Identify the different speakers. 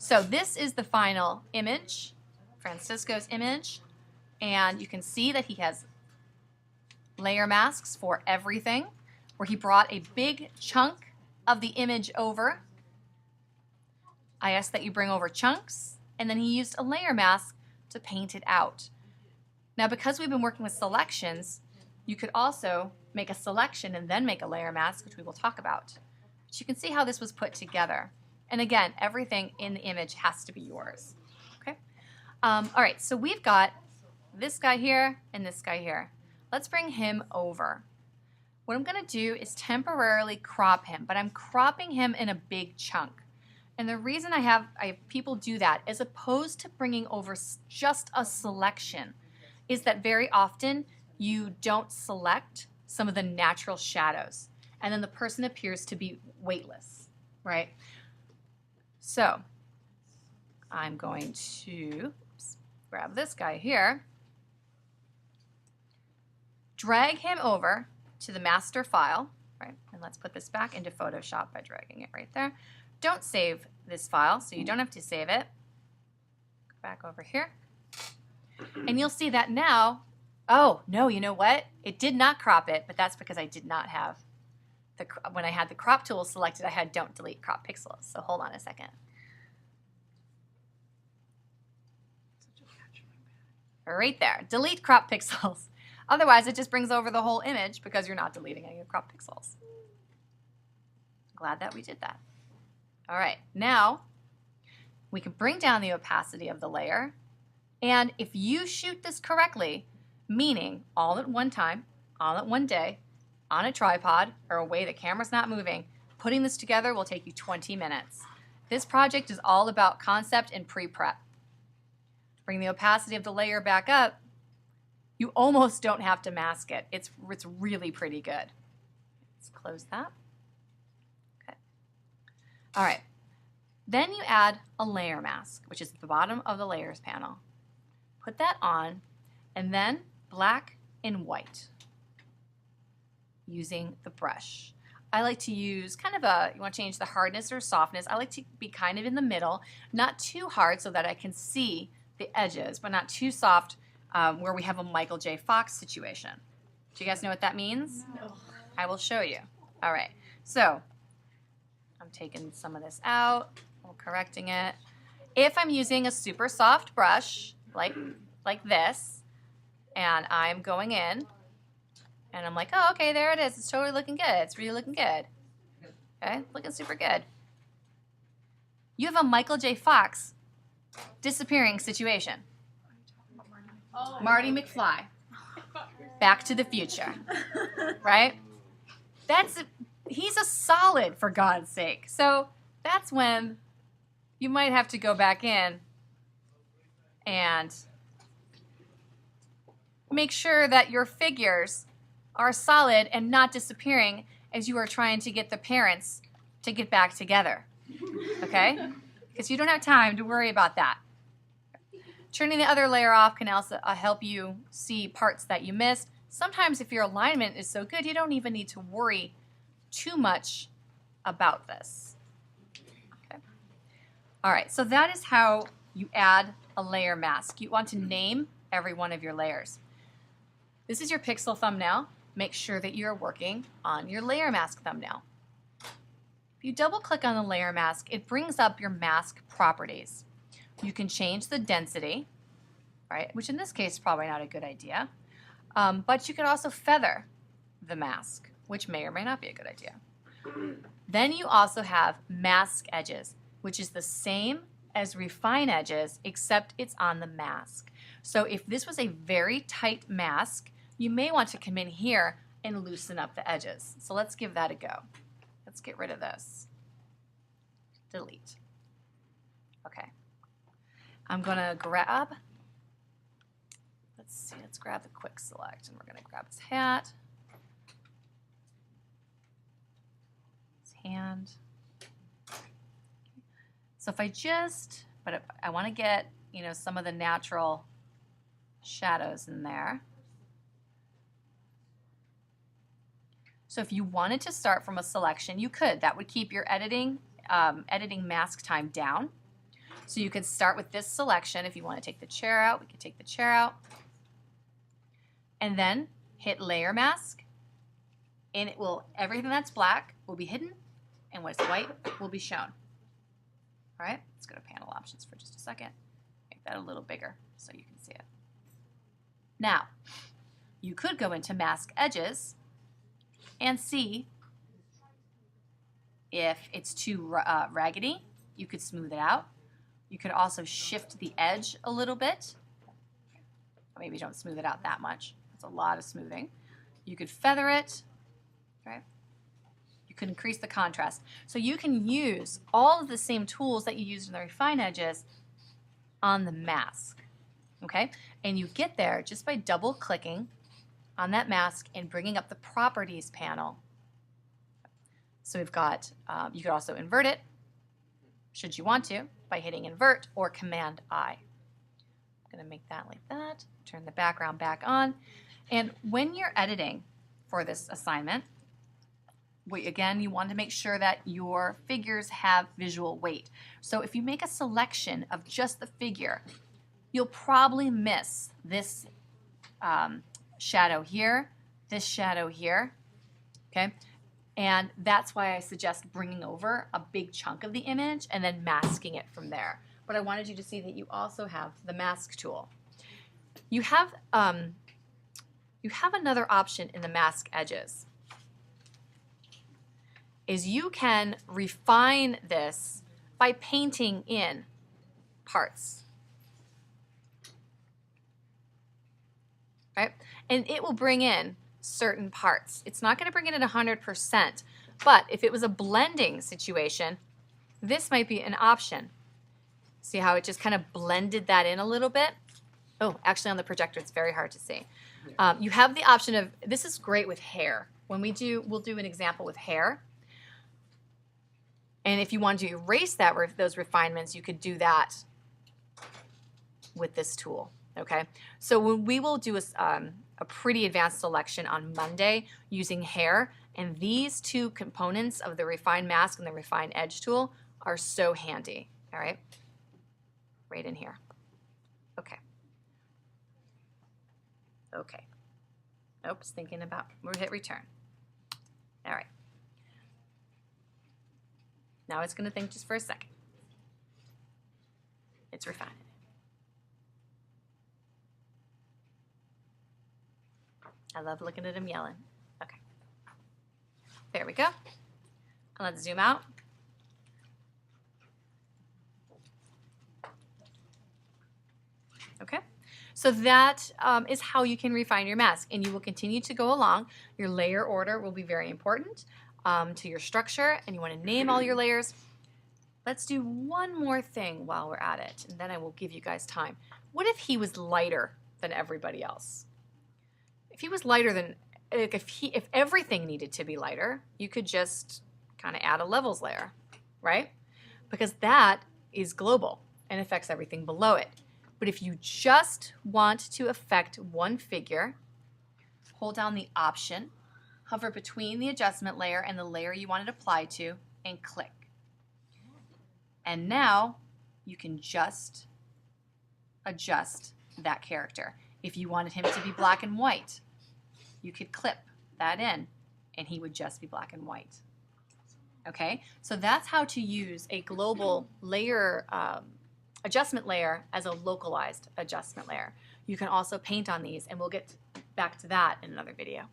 Speaker 1: So this is the final image, Francisco's image, and you can see that he has layer masks for everything, where he brought a big chunk of the image over. I asked that you bring over chunks, and then he used a layer mask to paint it out. Now, because we've been working with selections, you could also make a selection and then make a layer mask, which we will talk about. But you can see how this was put together. And again, everything in the image has to be yours. Okay? All right, so we've got this guy here and this guy here. Let's bring him over. What I'm going to do is temporarily crop him, but I'm cropping him in a big chunk. And the reason I have people do that, as opposed to bringing over just a selection, is that very often you don't select some of the natural shadows, and then the person appears to be weightless, right? So I'm going to grab this guy here, drag him over to the master file, right? And let's put this back into Photoshop by dragging it right there. Don't save this file, so you don't have to save it. Go back over here. And you'll see that now, oh, no, you know what? It did not crop it, but that's because I did not have, when I had the crop tool selected, I had don't delete crop pixels. So hold on a second. Right there, delete crop pixels. Otherwise, it just brings over the whole image because you're not deleting any of the crop pixels. Glad that we did that. All right, now we can bring down the opacity of the layer. And if you shoot this correctly, meaning all at one time, all at one day, on a tripod, or a way the camera's not moving, putting this together will take you 20 minutes. This project is all about concept and pre-prep. Bring the opacity of the layer back up, you almost don't have to mask it. It's really pretty good. Let's close that. Okay. All right. Then you add a layer mask, which is at the bottom of the layers panel. Put that on, and then black and white using the brush. I like to use kind of you want to change the hardness or softness. I like to be kind of in the middle, not too hard so that I can see the edges, but not too soft where we have a Michael J. Fox situation. Do you guys know what that means?
Speaker 2: No.
Speaker 1: I will show you. All right, so I'm taking some of this out, I'm correcting it. If I'm using a super soft brush, like this, and I'm going in, and I'm like, oh, okay, there it is. It's totally looking good. It's really looking good. Okay, looking super good. You have a Michael J. Fox disappearing situation.
Speaker 2: Oh,
Speaker 1: Marty McFly. Back to the Future. Right? He's a solid, for God's sake. So that's when you might have to go back in and make sure that your figures are solid and not disappearing as you are trying to get the parents to get back together. Okay? Because you don't have time to worry about that. Turning the other layer off can also help you see parts that you missed. Sometimes if your alignment is so good, you don't even need to worry too much about this. Okay. All right, so that is how you add a layer mask. You want to name every one of your layers. This is your pixel thumbnail. Make sure that you're working on your layer mask thumbnail. If you double click on the layer mask, it brings up your mask properties. You can change the density, right? Which in this case is probably not a good idea. But you can also feather the mask, which may or may not be a good idea. Then you also have mask edges, which is the same as refine edges, except it's on the mask. So if this was a very tight mask, you may want to come in here and loosen up the edges. So let's give that a go. Let's get rid of this. Delete. Okay. I'm gonna grab, let's grab the quick select, and we're gonna grab his hat, his hand. So if I wanna get, some of the natural shadows in there. So if you wanted to start from a selection, you could. That would keep your editing mask time down. So you could start with this selection. If you want to take the chair out, we could take the chair out. And then hit layer mask, and it will, everything that's black will be hidden, and what's white will be shown. All right, let's go to panel options for just a second. Make that a little bigger so you can see it. Now, you could go into mask edges and see if it's too raggedy. You could smooth it out. You could also shift the edge a little bit. Maybe don't smooth it out that much. That's a lot of smoothing. You could feather it, right? You could increase the contrast. So you can use all of the same tools that you used in the refine edges on the mask, okay? And you get there just by double clicking on that mask and bringing up the properties panel. So we've got, you could also invert it, should you want to, by hitting invert or Command I. I'm gonna make that like that, turn the background back on. And when you're editing for this assignment, again, you want to make sure that your figures have visual weight. So if you make a selection of just the figure, you'll probably miss this shadow here, this shadow here, okay? And that's why I suggest bringing over a big chunk of the image and then masking it from there. But I wanted you to see that you also have the mask tool. You have another option in the mask edges. Is you can refine this by painting in parts. Right? And it will bring in certain parts. It's not going to bring it at 100%, but if it was a blending situation, this might be an option. See how it just kind of blended that in a little bit? Oh, actually on the projector it's very hard to see. You have the option of, this is great with hair. When we'll do an example with hair. And if you want to erase those refinements, you could do that with this tool, okay? So we will do a pretty advanced selection on Monday using hair, and these two components of the refine mask and the refine edge tool are so handy, all right? Right in here. Okay. Okay. Oops, thinking about, we'll hit return. All right. Now it's going to think just for a second. It's refining. I love looking at him yelling. Okay. There we go. Let's zoom out. Okay. So that is how you can refine your mask, and you will continue to go along. Your layer order will be very important to your structure, and you want to name all your layers. Let's do one more thing while we're at it, and then I will give you guys time. What if he was lighter than everybody else? If he was lighter than, if everything needed to be lighter, you could just kind of add a levels layer, right? Because that is global and affects everything below it. But if you just want to affect one figure, hold down the option, hover between the adjustment layer and the layer you want it applied to, and click. And now you can just adjust that character. If you wanted him to be black and white, you could clip that in and he would just be black and white. Okay, so that's how to use a global layer adjustment layer as a localized adjustment layer. You can also paint on these, and we'll get back to that in another video.